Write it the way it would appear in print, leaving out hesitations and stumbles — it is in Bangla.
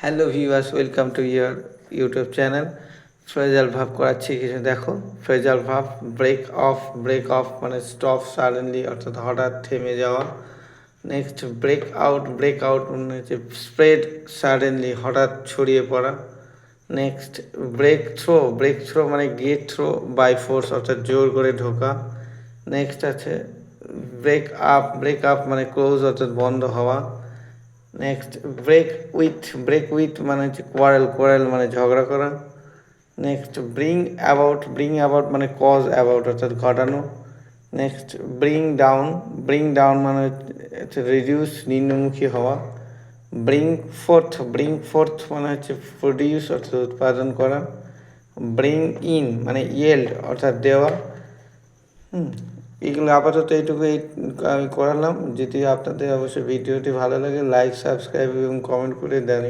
Hello viewers, welcome to year YouTube channel. Phrasal ভাব করাচ্ছি কিছু দেখো। ফ্রেজাল ভাব ব্রেক অফ মানে স্টপ সাডেনলি, অর্থাৎ হঠাৎ থেমে যাওয়া। নেক্সট ব্রেক আউট মানে হচ্ছে স্প্রেড সাডেনলি, হঠাৎ ছড়িয়ে পড়া। নেক্সট ব্রেক থ্রো মানে গেট থ্রো বাই ফোর্স, অর্থাৎ জোর করে ঢোকা। নেক্সট আছে ব্রেক আপ মানে ক্লোজ, অর্থাৎ বন্ধ হওয়া। নেক্সট ব্রেক উইথ মানে হচ্ছে কোয়ারেল মানে ঝগড়া করা। নেক্সট ব্রিং অ্যাবাউট মানে কজ অ্যাবাউট, অর্থাৎ ঘটানো। নেক্সট ব্রিং ডাউন মানে হচ্ছে রিডিউস, নিম্নমুখী হওয়া। ব্রিং ফোর্থ মানে হচ্ছে প্রডিউস, অর্থাৎ উৎপাদন করা। ব্রিং ইন মানে ইয়েল্ড, অর্থাৎ দেওয়া। এগুলো আপাতত এইটুকুই আমি করালাম। যদি আপনাদের অবশ্যই ভিডিওটি ভালো লাগে, লাইক, সাবস্ক্রাইব এবং কমেন্ট করে দেন।